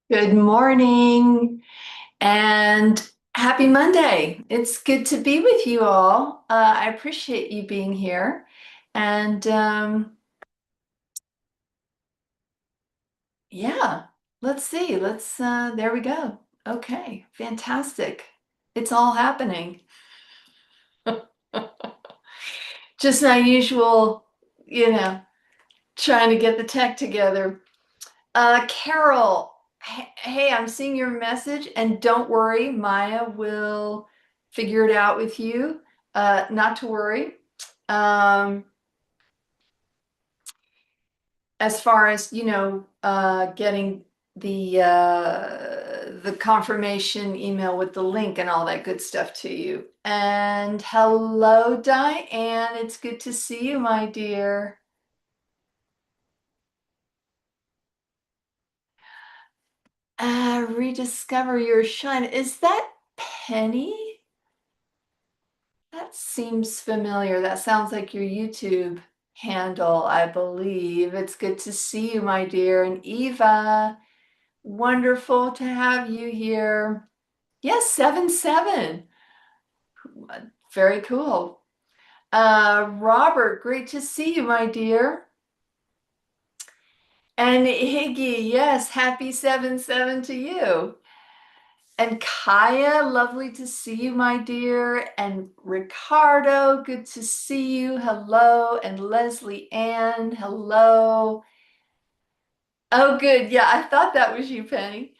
Good morning and happy Monday. It's good to be with you all. I appreciate you being here. And yeah, let's see. There we go. Okay, fantastic. It's all happening. Just my usual, you know, trying to get the tech together. Carol, hey, I'm seeing your message, and don't worry, Maya will figure it out with you. Not to worry. Um, as far as getting the confirmation email with the link and all that good stuff to you. And hello, Diane. It's good to see you, my dear. Rediscover your shine. Is that Penny? That seems familiar. That sounds like your YouTube handle, I believe. It's good to see you, my dear. And Eva, wonderful to have you here. Yes, 7-7. Very cool. Robert, great to see you, my dear. And Higgy, yes, happy 7-7 to you. And Kaya, lovely to see you, my dear. And Ricardo, good to see you. Hello. And Leslie Ann, hello. Oh, good. Yeah, I thought that was you, Penny.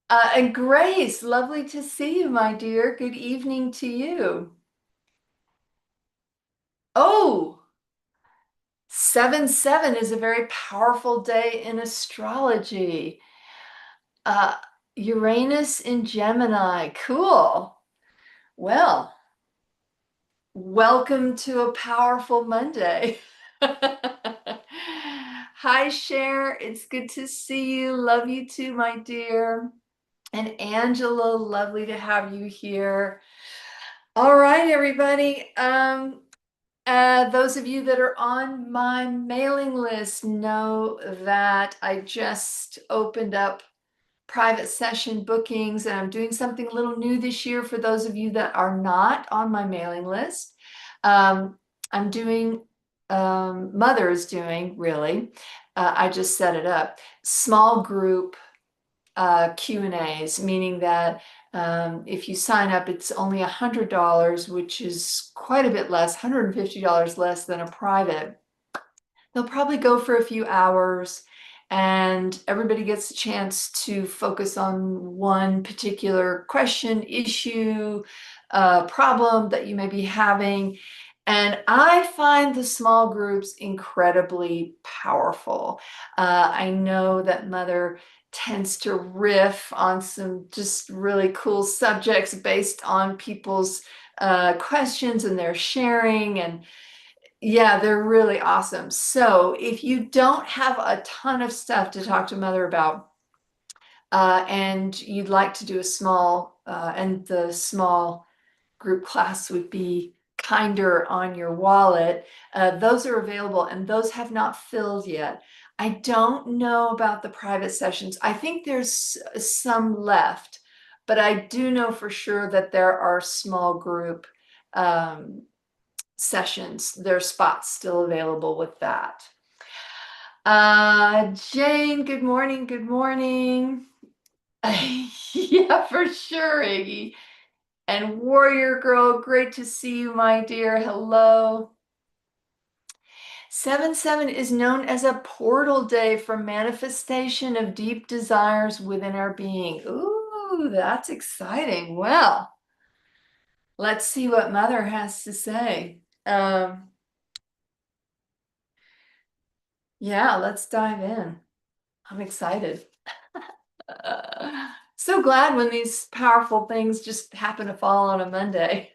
And Grace, lovely to see you, my dear. Good evening to you. Oh, 7-7 is a very powerful day in astrology. Uh, Uranus in Gemini. Cool. Well, welcome to a powerful Monday. Hi, Cher. It's good to see you. Love you too, my dear. And Angela, lovely to have you here. All right, everybody. Those of you that are on my mailing list know that I just opened up private session bookings, and I'm doing something a little new this year for those of you that are not on my mailing list. Um, I'm doing, Mother is doing really, I just set it up, small group Q&As, meaning that if you sign up, it's only $100, which is quite a bit less, $150 less than a private. They'll probably go for a few hours, and everybody gets a chance to focus on one particular question, issue, problem that you may be having. And I find the small groups incredibly powerful. I know that Mother tends to riff on some just really cool subjects based on people's questions and their sharing. And yeah, they're really awesome. So if you don't have a ton of stuff to talk to Mother about, and you'd like to do a small, and the small group class would be kinder on your wallet, those are available and those have not filled yet. I don't know about the private sessions. I think there's some left, but I do know for sure that there are small group sessions. There are spots still available with that. Jane, good morning. Good morning. Yeah, for sure, Iggy. And Warrior Girl, great to see you, my dear. Hello. 7-7 is known as a portal day for manifestation of deep desires within our being. Ooh, that's exciting. Well, let's see what Mother has to say. Yeah, let's dive in. I'm excited. So glad when these powerful things just happen to fall on a Monday.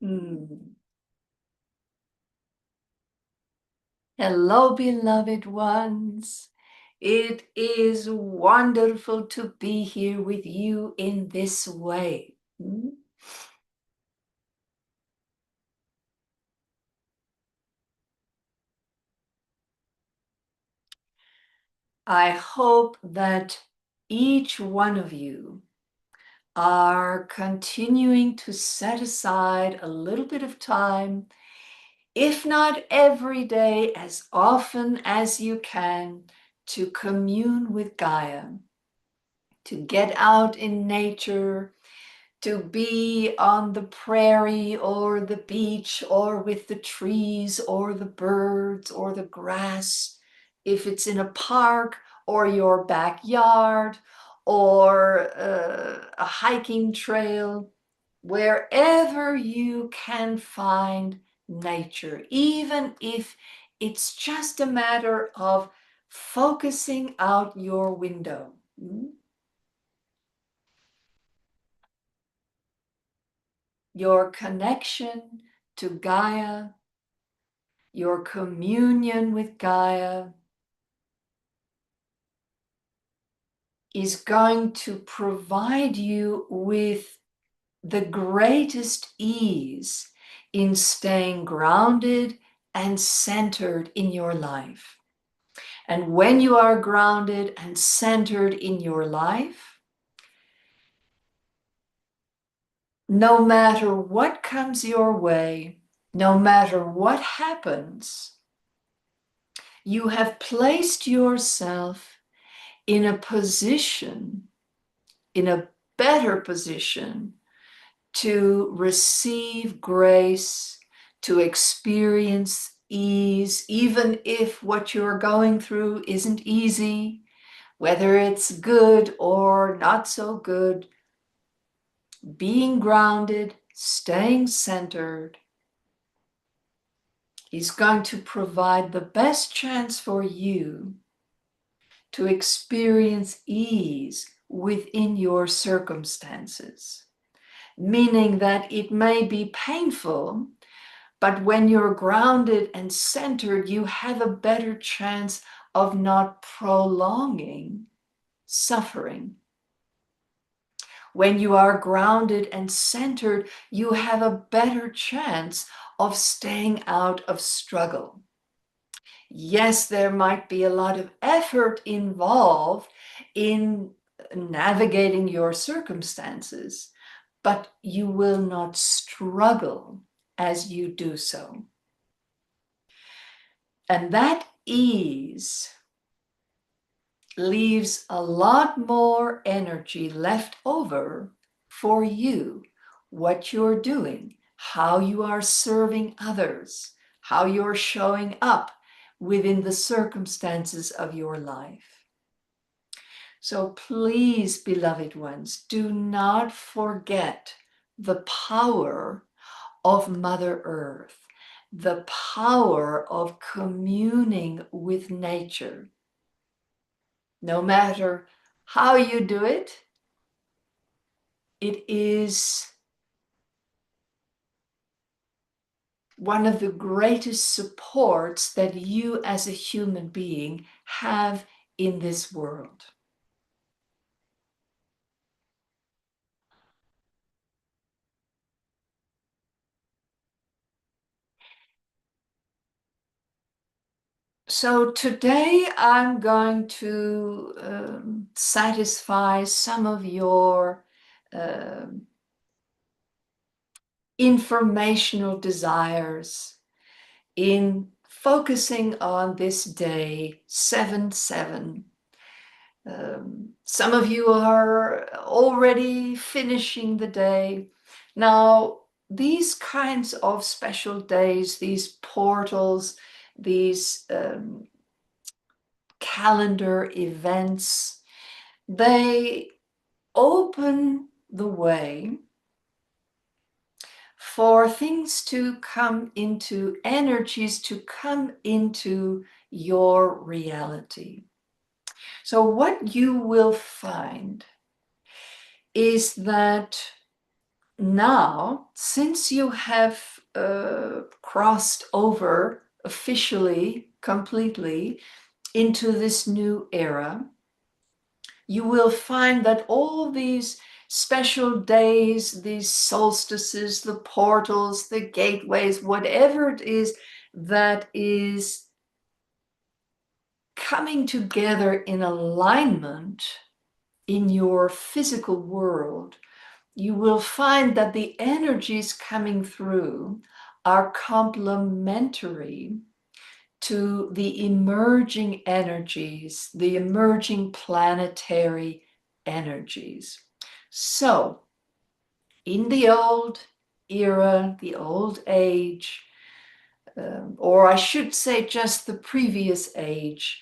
Mm. Hello, beloved ones. It is wonderful to be here with you in this way. I hope that each one of you are continuing to set aside a little bit of time, if not every day, as often as you can, to commune with Gaia, to get out in nature, to be on the prairie or the beach or with the trees or the birds or the grass, if it's in a park or your backyard or a hiking trail, wherever you can find nature, even if it's just a matter of focusing out your window. Your connection to Gaia, your communion with Gaia is going to provide you with the greatest ease in staying grounded and centered in your life. And when you are grounded and centered in your life, no matter what comes your way, no matter what happens, you have placed yourself in a position, in a better position to receive grace, to experience ease, even if what you're going through isn't easy, whether it's good or not so good. Being grounded, staying centered is going to provide the best chance for you to experience ease within your circumstances, meaning that it may be painful, but when you're grounded and centered, you have a better chance of not prolonging suffering. When you are grounded and centered, you have a better chance of staying out of struggle. Yes, there might be a lot of effort involved in navigating your circumstances, but you will not struggle as you do so. And that ease leaves a lot more energy left over for you, what you're doing, how you are serving others, how you're showing up within the circumstances of your life. So please, beloved ones, do not forget the power of Mother Earth, the power of communing with nature. No matter how you do it, it is one of the greatest supports that you as a human being have in this world. So today I'm going to satisfy some of your um informational desires in focusing on this day, 7/7. Some of you are already finishing the day. Now, these kinds of special days, these portals, these calendar events, they open the way for things to come into, energies to come into your reality. So what you will find is that Now, since you have crossed over officially, completely into this new era, you will find that all these special days, these solstices, the portals, the gateways, whatever it is that is coming together in alignment in your physical world, you will find that the energies coming through are complementary to the emerging energies, the emerging planetary energies. So, in the old era, the old age, or I should say just the previous age,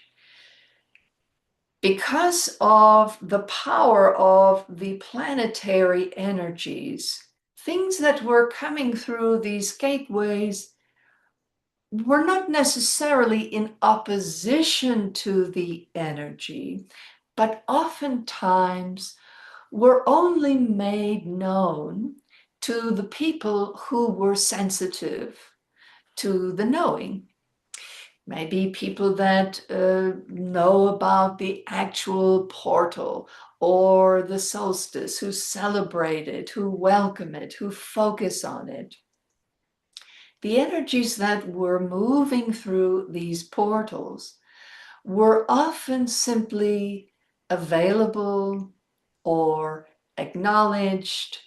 because of the power of the planetary energies, things that were coming through these gateways were not necessarily in opposition to the energy, but oftentimes were only made known to the people who were sensitive to the knowing. Maybe people that know about the actual portal or the solstice, who celebrate it, who welcome it, who focus on it. The energies that were moving through these portals were often simply available or acknowledged,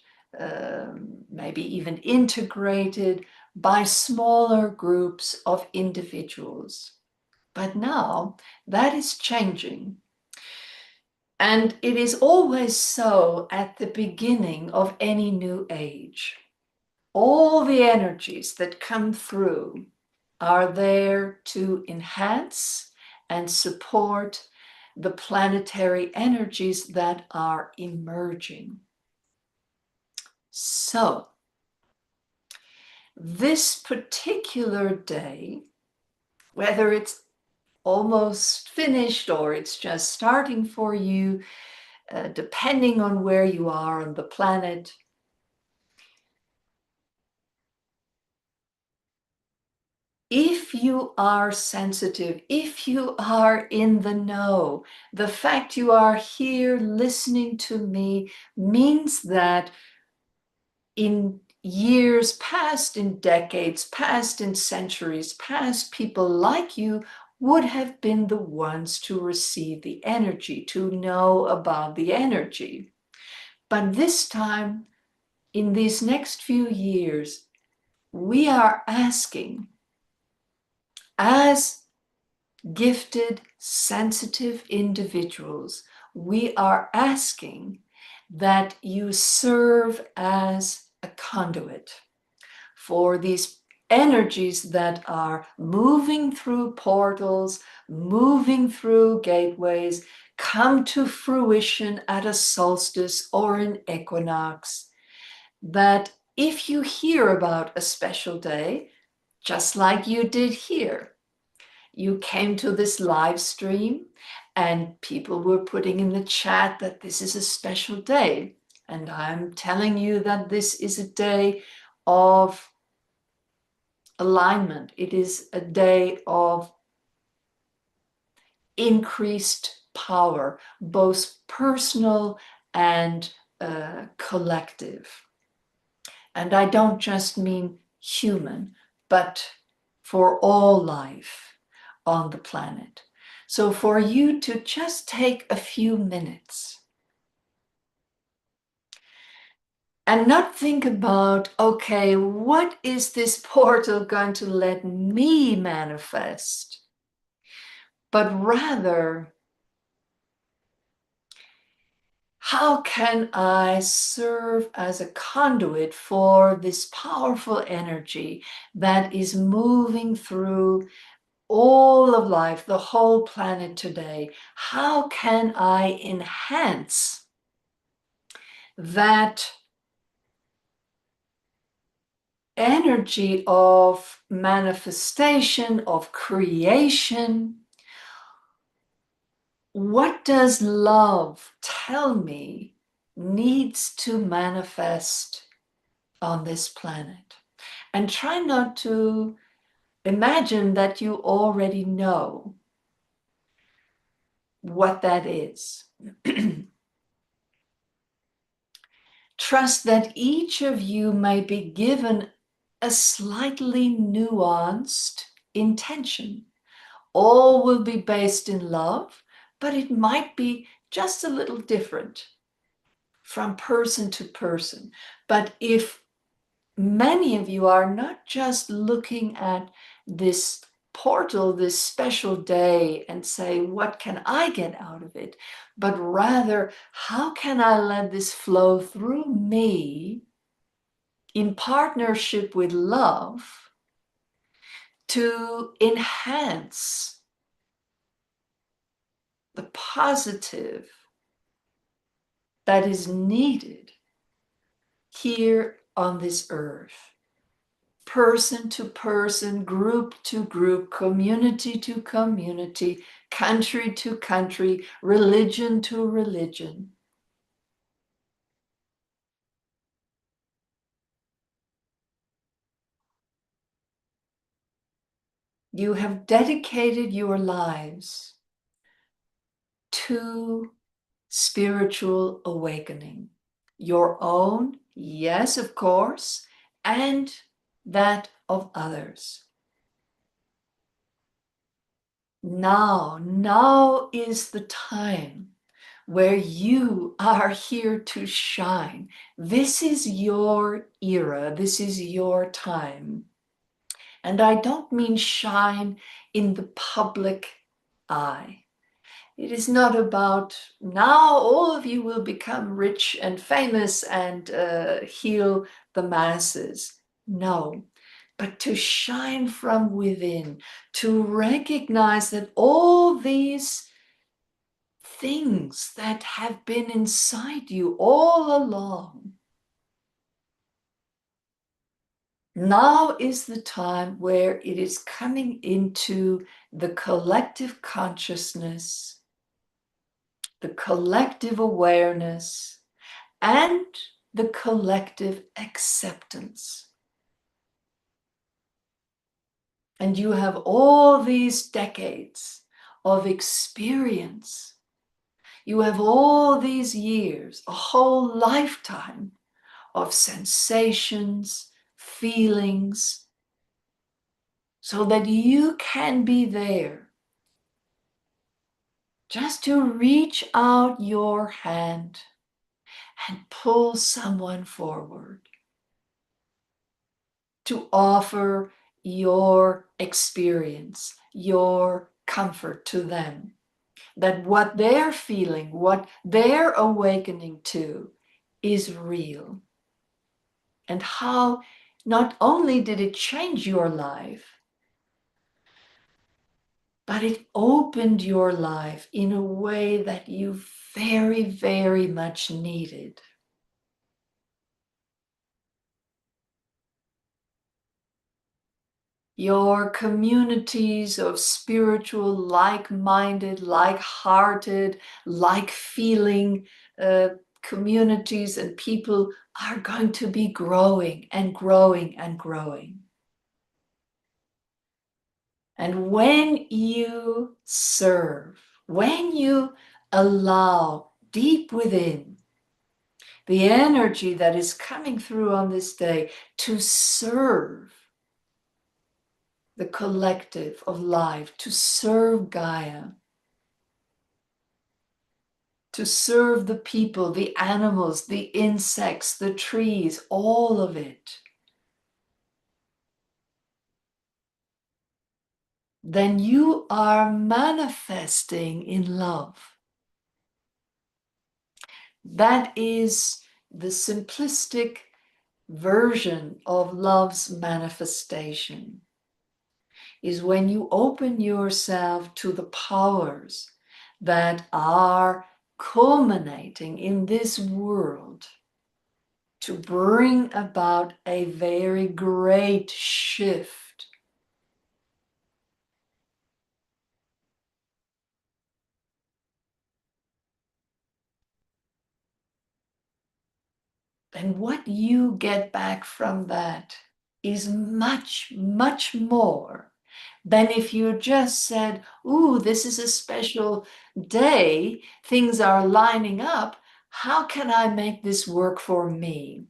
maybe even integrated by smaller groups of individuals. But now that is changing. And it is always so at the beginning of any new age. All the energies that come through are there to enhance and support the planetary energies that are emerging. So, this particular day, whether it's almost finished or it's just starting for you, depending on where you are on the planet, if you are sensitive, if you are in the know, the fact you are here listening to me means that in years past, in decades past, in centuries past, people like you would have been the ones to receive the energy, to know about the energy. But this time, in these next few years, we are asking, as gifted, sensitive individuals, we are asking that you serve as a conduit for these energies that are moving through portals, moving through gateways, come to fruition at a solstice or an equinox. That if you hear about a special day, just like you did here, you came to this live stream and people were putting in the chat that this is a special day. And I'm telling you that this is a day of alignment. It is a day of increased power, both personal and collective. And I don't just mean human, but for all life on the planet. So for you to just take a few minutes and not think about, okay, what is this portal going to let me manifest? But rather, how can I serve as a conduit for this powerful energy that is moving through all of life, the whole planet today? How can I enhance that energy of manifestation, of creation? What does love tell me needs to manifest on this planet. And try not to imagine that you already know what that is. Trust that each of you may be given a slightly nuanced intention. All will be based in love, but it might be just a little different from person to person. But if many of you are not just looking at this portal, this special day, and say, what can I get out of it? But rather, how can I let this flow through me in partnership with love to enhance the positive that is needed here on this earth? Person to person, group to group, community to community, country to country, religion to religion. You have dedicated your lives to spiritual awakening. Your own, yes, of course, and that of others. Now is the time where you are here to shine. This is your era. This is your time. And I don't mean shine in the public eye. It is not about now all of you will become rich and famous and heal the masses. No, but to shine from within, to recognize that all these things that have been inside you all along, now is the time where it is coming into the collective consciousness, the collective awareness, and the collective acceptance. And you have all these decades of experience. You have all these years, a whole lifetime of sensations, feelings, so that you can be there just to reach out your hand and pull someone forward, to offer your experience, your comfort to them, that what they're feeling, what they're awakening to is real. And how not only did it change your life, but it opened your life in a way that you very, very much needed. Your communities of spiritual, like-minded, like-hearted, like-feeling communities and people are going to be growing and growing and growing. And when you serve, when you allow deep within the energy that is coming through on this day to serve the collective of life, to serve Gaia, to serve the people, the animals, the insects, the trees, all of it, then you are manifesting in love. That is the simplistic version of love's manifestation, is when you open yourself to the powers that are culminating in this world to bring about a very great shift. then what you get back from that is much, much more than if you just said, ooh, this is a special day, things are lining up. How can I make this work for me?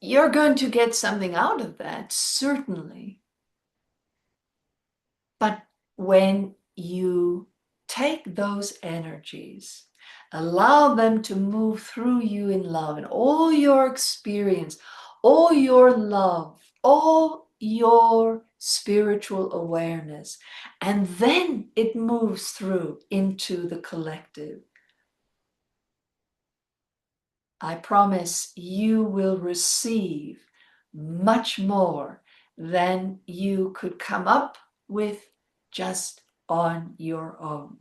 You're going to get something out of that, certainly. But when you take those energies, allow them to move through you in love and all your experience, all your love, all your spiritual awareness, and then it moves through into the collective. I promise you will receive much more than you could come up with just on your own.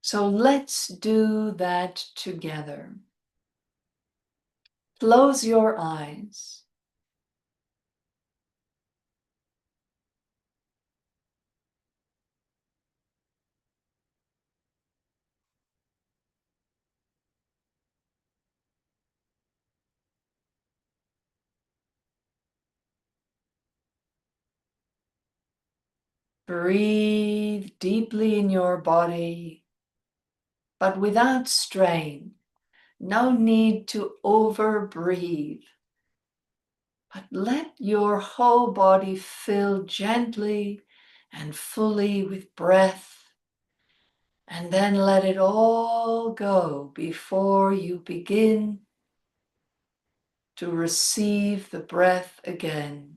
So let's do that together. Close your eyes. Breathe deeply in your body, but without strain. No need to over breathe. But let your whole body fill gently and fully with breath, and then let it all go before you begin to receive the breath again.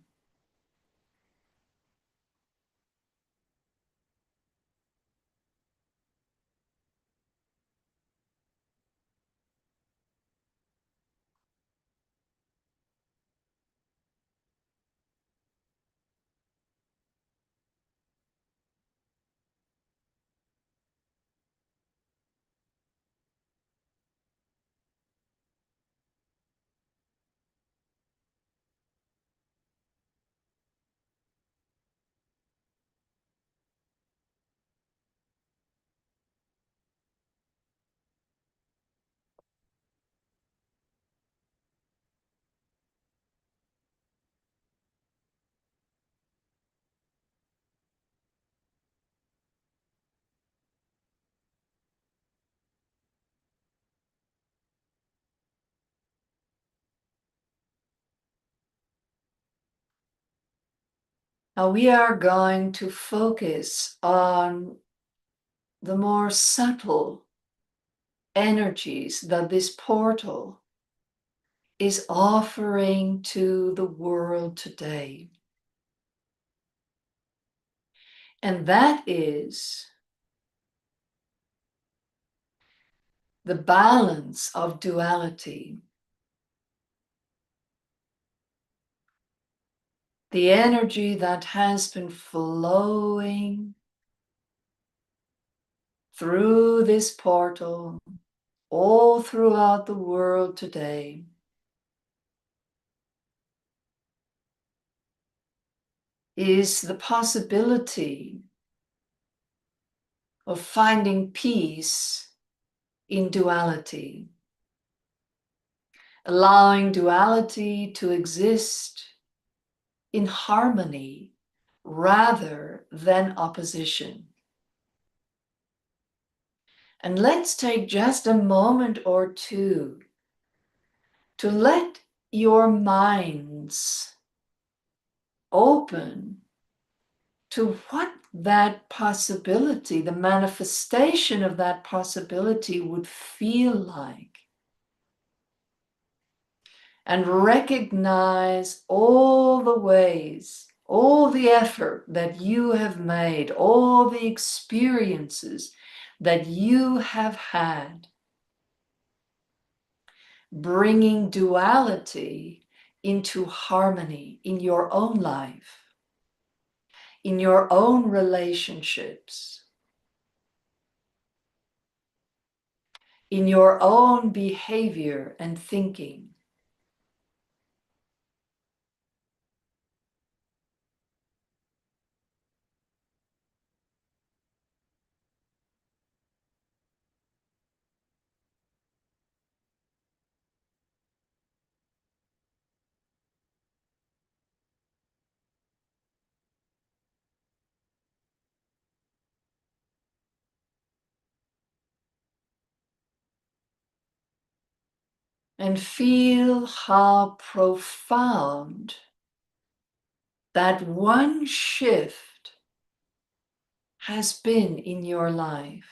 Now we are going to focus on the more subtle energies that this portal is offering to the world today. And that is the balance of duality. The energy that has been flowing through this portal all throughout the world today is the possibility of finding peace in duality, allowing duality to exist in harmony rather than opposition. And let's take just a moment or two to let your minds open to what that possibility, the manifestation of that possibility would feel like. And recognize all the ways, all the effort that you have made, all the experiences that you have had. bringing duality into harmony in your own life, in your own relationships, in your own behavior and thinking. And feel how profound that one shift has been in your life.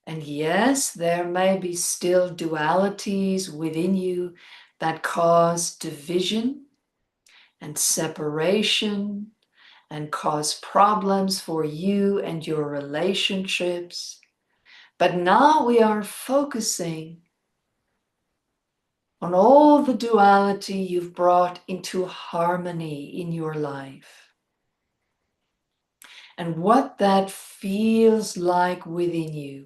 And yes, there may be still dualities within you that cause division and separation and cause problems for you and your relationships. But now we are focusing on all the duality you've brought into harmony in your life and what that feels like within you.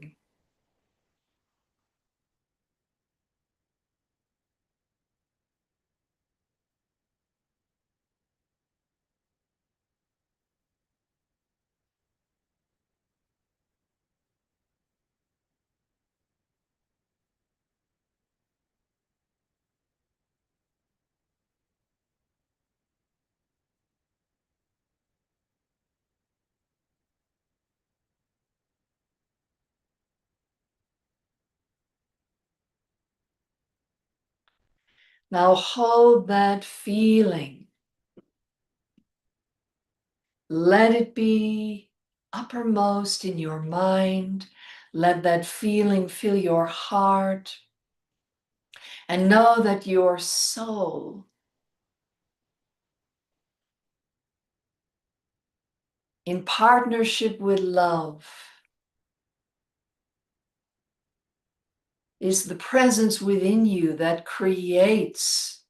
Now hold that feeling. Let it be uppermost in your mind. Let that feeling fill your heart. And know that your soul, in partnership with love, is the presence within you that creates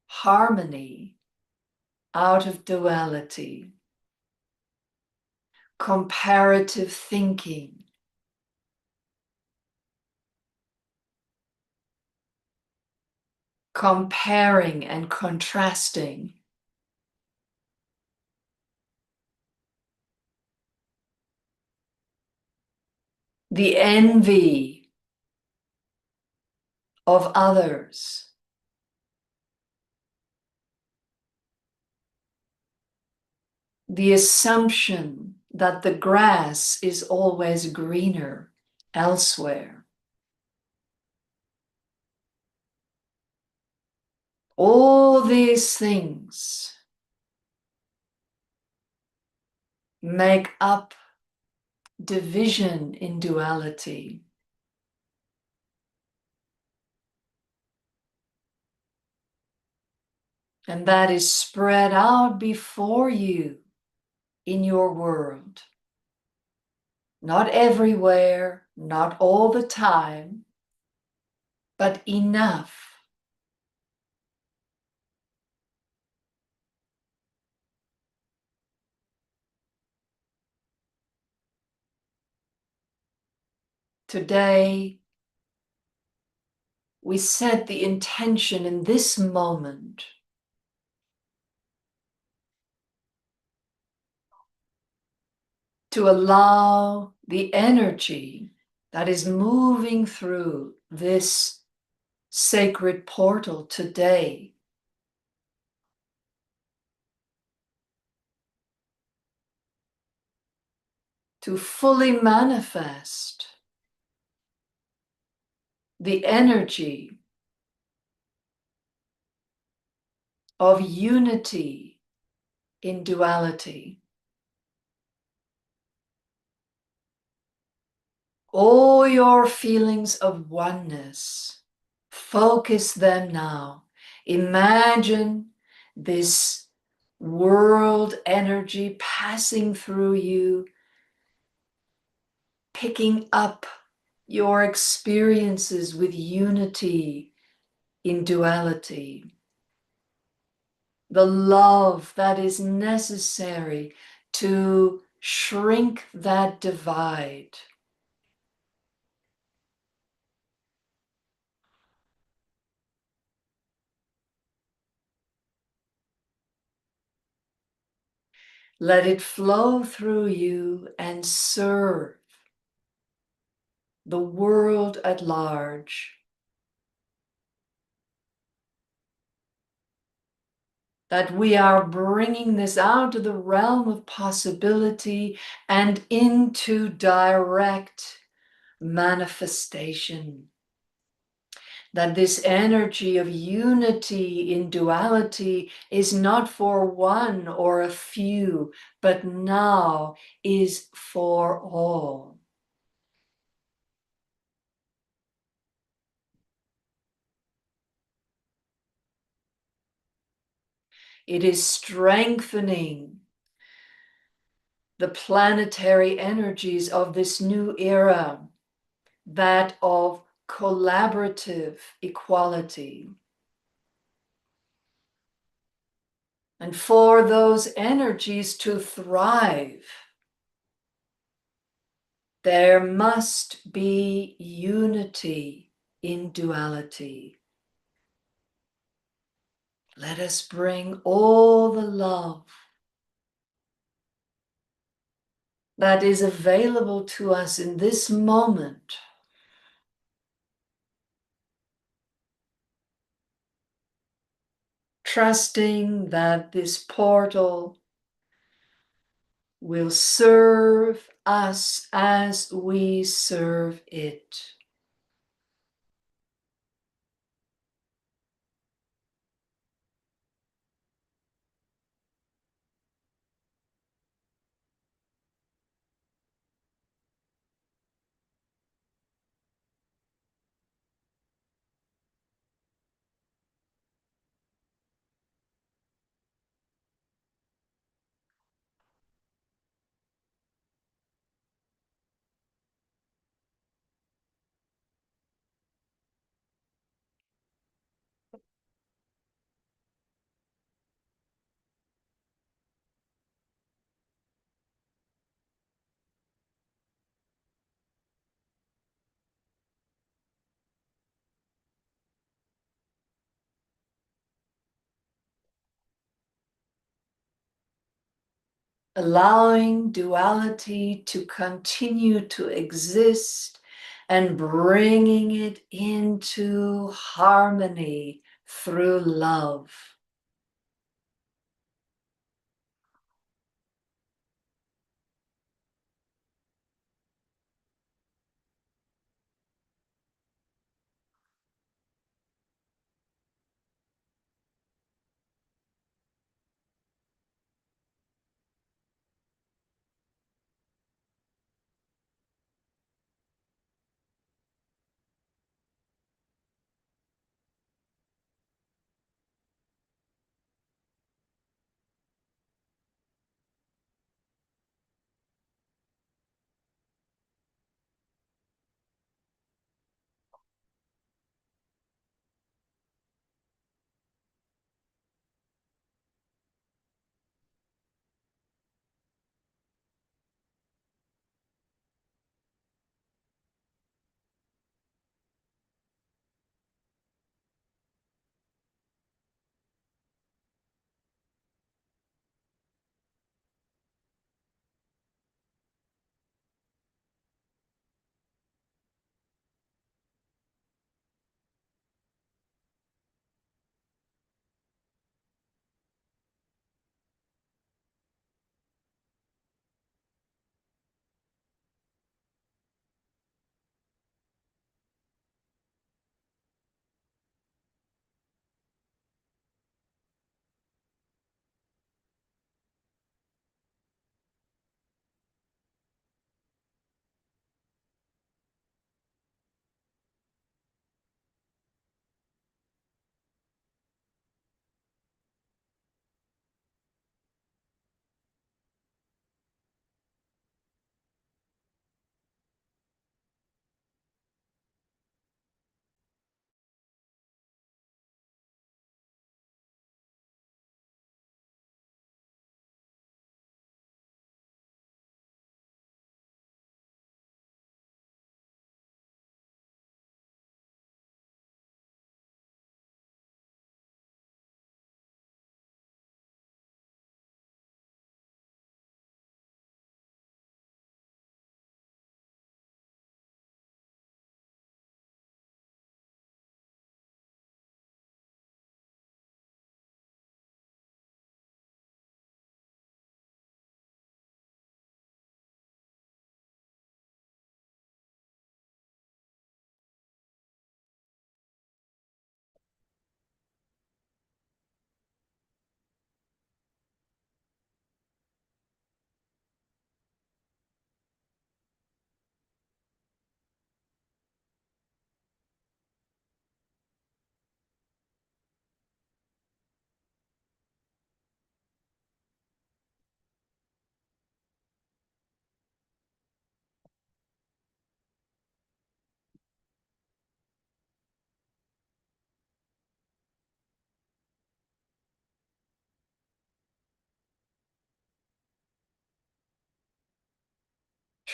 harmony out of duality, comparative thinking, comparing and contrasting, the envy of others, the assumption that the grass is always greener elsewhere. All these things make up division in duality. And that is spread out before you in your world. Not everywhere, not all the time, but enough today. We set the intention in this moment to allow the energy that is moving through this sacred portal today to fully manifest the energy of unity in duality. All your feelings of oneness, focus them now. Imagine this world energy passing through you, picking up your experiences with unity in duality, the love that is necessary to shrink that divide. Let it flow through you and serve the world at large. That we are bringing this out of the realm of possibility and into direct manifestation. That this energy of unity in duality is not for one or a few, but now is for all. It is strengthening the planetary energies of this new era, that of collaborative equality. And for those energies to thrive, there must be unity in duality. Let us bring all the love that is available to us in this moment, trusting that this portal will serve us as we serve it. Allowing duality to continue to exist and bringing it into harmony through love.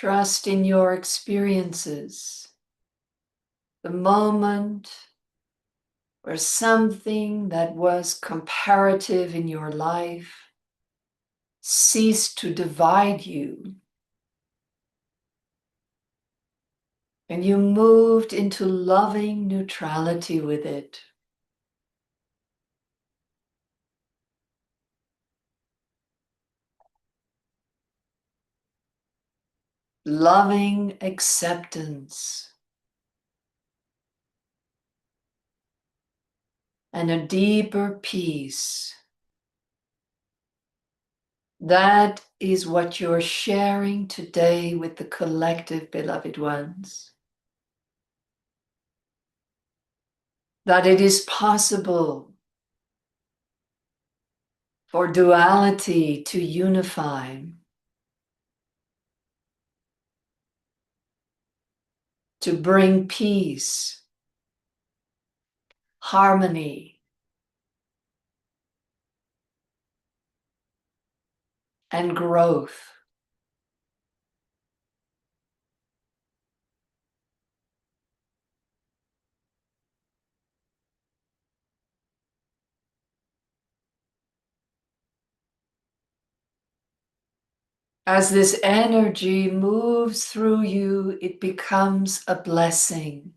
Trust in your experiences. The moment where something that was comparative in your life ceased to divide you, and you moved into loving neutrality with it. Loving acceptance and a deeper peace. That is what you're sharing today with the collective beloved ones. That it is possible for duality to unify, to bring peace, harmony, and growth. As this energy moves through you, it becomes a blessing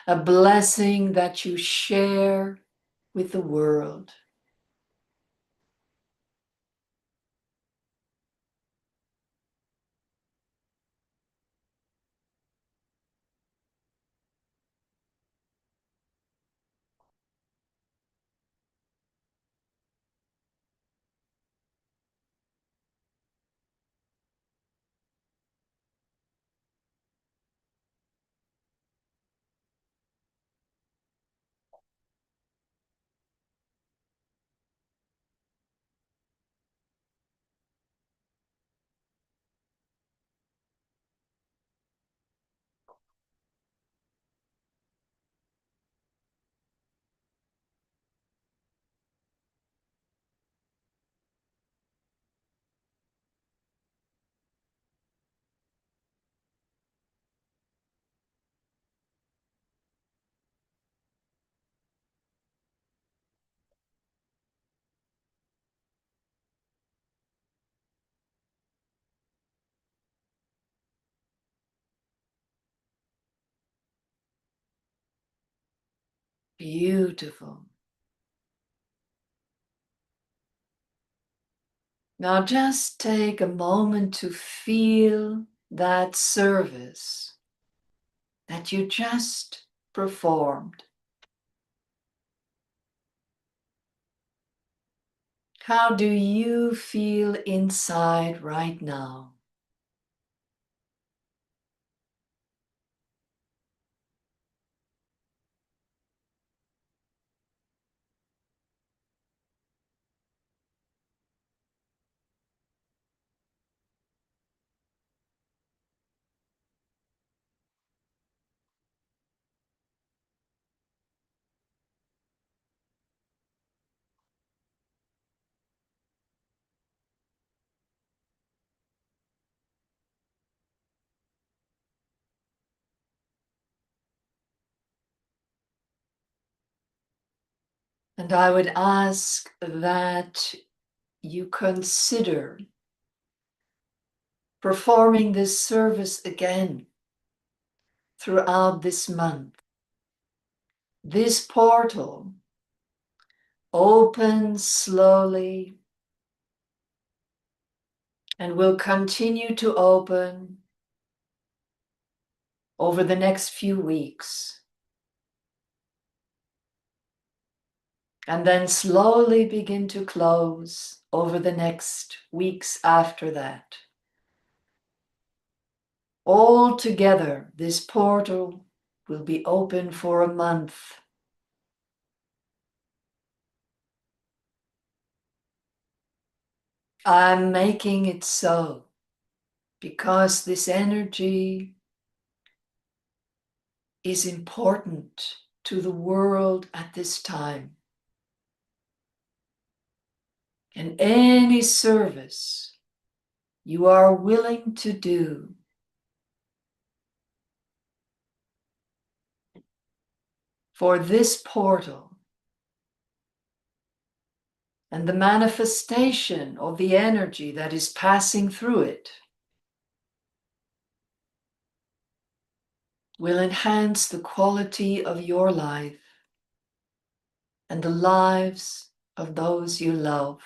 that you share with the world. Beautiful. Now just take a moment to feel that service that you just performed. How do you feel inside right now? And I would ask that you consider performing this service again throughout this month. This portal opens slowly and will continue to open over the next few weeks. And then slowly begin to close over the next weeks after that. All together, this portal will be open for a month. I'm making it so because this energy is important to the world at this time. And any service you are willing to do for this portal and the manifestation of the energy that is passing through it will enhance the quality of your life and the lives of those you love.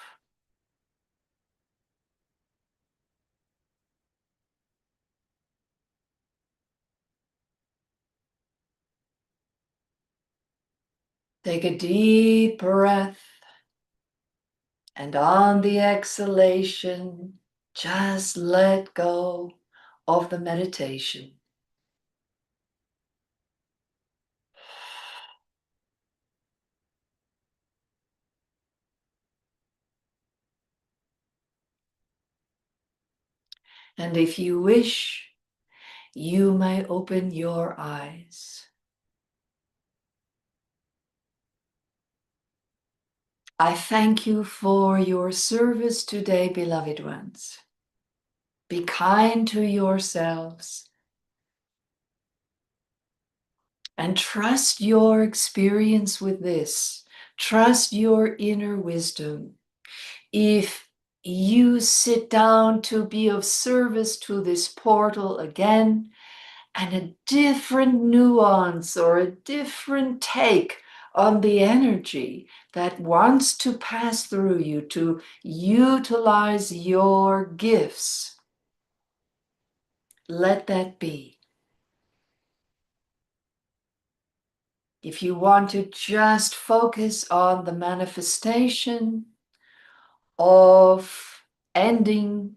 Take a deep breath, and on the exhalation, just let go of the meditation. And if you wish, you may open your eyes. I thank you for your service today, beloved ones. Be kind to yourselves and trust your experience with this. Trust your inner wisdom. If you sit down to be of service to this portal again, and a different nuance or a different take on the energy that wants to pass through you to utilize your gifts, let that be. If you want to just focus on the manifestation of ending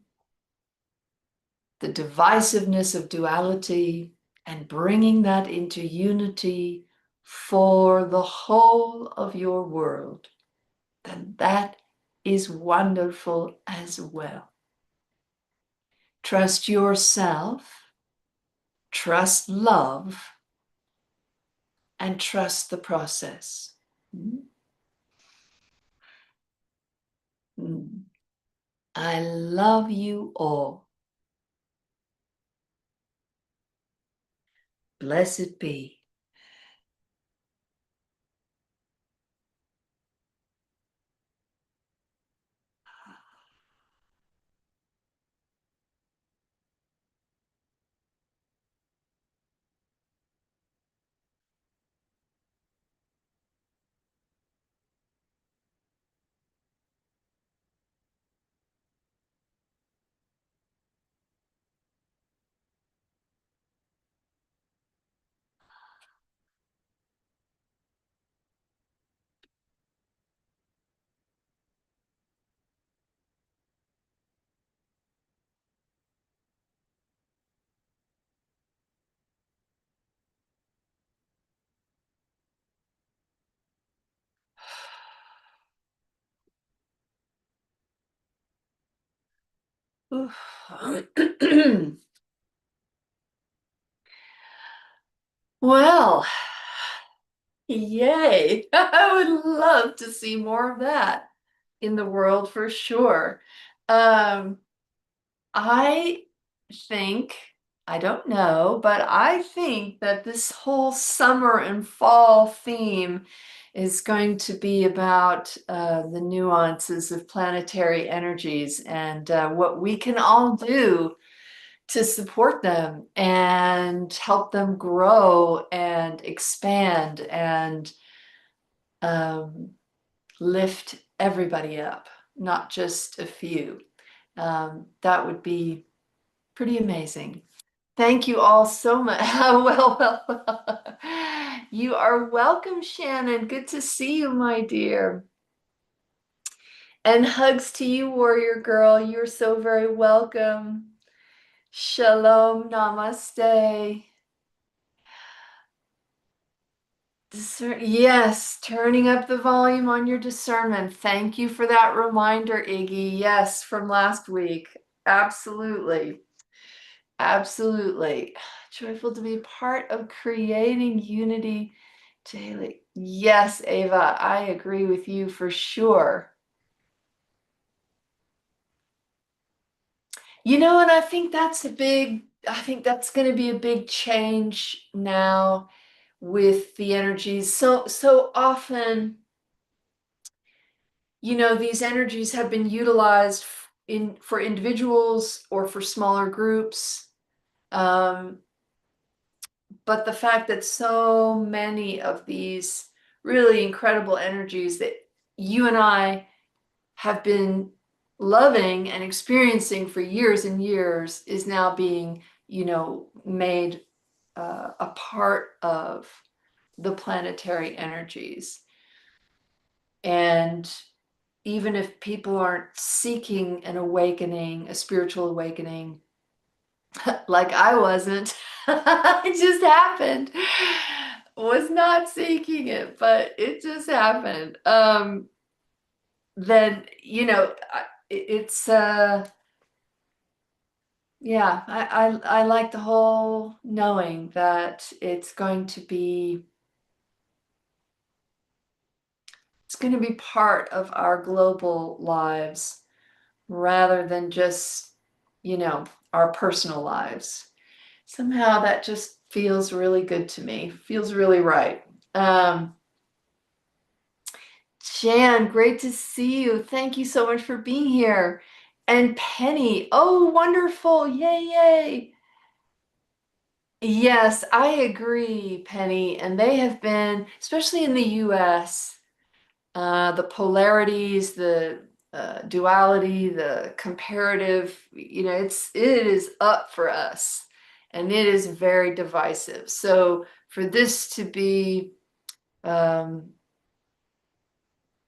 the divisiveness of duality and bringing that into unity for the whole of your world, then that is wonderful as well. Trust yourself, trust love, and trust the process. I love you all. Blessed be. Well, yay. I would love to see more of that in the world for sure. Um, I think, I don't know, but I think that this whole summer and fall theme is going to be about the nuances of planetary energies and what we can all do to support them and help them grow and expand and um, lift everybody up, not just a few. That would be pretty amazing. Thank you all so much. Well. You are welcome, Shannon. Good to see you, my dear. And hugs to you, warrior girl. You're so very welcome. Shalom, namaste. Yes, turning up the volume on your discernment. Thank you for that reminder, Iggy. Yes, from last week. Absolutely. Absolutely. Joyful to be part of creating unity daily. Yes, Ava, I agree with you for sure. And I think that's going to be a big change now with the energies. So often, these energies have been utilized for individuals or for smaller groups. But the fact that so many of these really incredible energies that you and I have been loving and experiencing for years and years is now being, made a part of the planetary energies. And even if people aren't seeking an awakening, a spiritual awakening, like I wasn't, it just happened. Was not seeking it, but it just happened. Then, it's yeah, I like the whole knowing that it's going to be part of our global lives rather than just, our personal lives. Somehow that just feels really good to me, feels really right. Um, Jan, great to see you. Thank you so much for being here. And Penny, oh, wonderful. Yay, yay. Yes, I agree, Penny. And they have been, especially in the US, the polarities, the duality, the comparative, it is up for us, and it is very divisive. So for this um,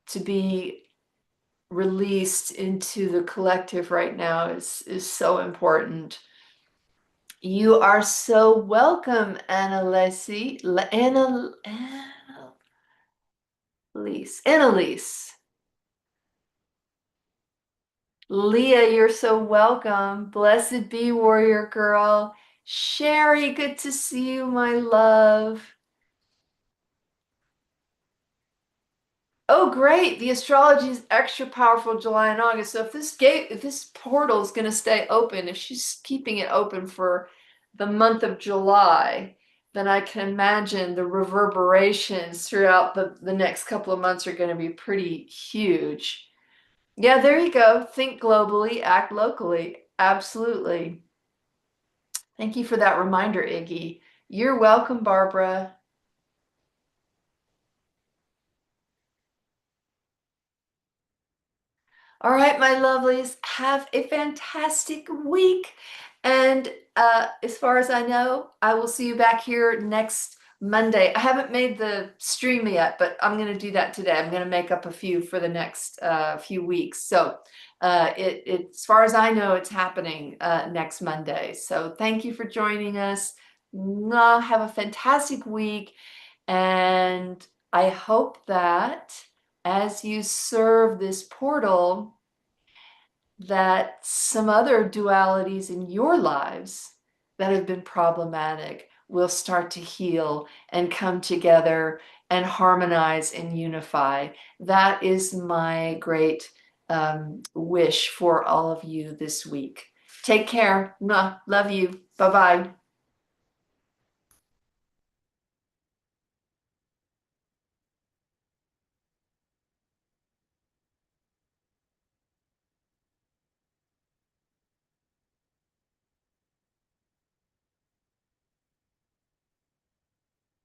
to be released into the collective right now is so important. You are so welcome, Annalise. Annalise. Leah, you're so welcome. Blessed be warrior girl. Sherry, good to see you, my love. Oh, great. The astrology is extra powerful July and August. So if this portal is going to stay open, if she's keeping it open for the month of July, then I can imagine the reverberations throughout the next couple of months are going to be pretty huge. Yeah, there you go. Think globally, act locally. Absolutely. Thank you for that reminder, Iggy. You're welcome, Barbara. All right, my lovelies, have a fantastic week. And as far as I know, I will see you back here next Monday. I haven't made the stream yet, but I'm going to do that today. I'm going to make up a few for the next few weeks. So as far as I know, it's happening next Monday. So thank you for joining us. Mwah, have a fantastic week. And I hope that as you serve this portal, that some other dualities in your lives that have been problematic will start to heal and come together and harmonize and unify. That is my great wish for all of you this week. Take care. Mwah. Love you. Bye-bye.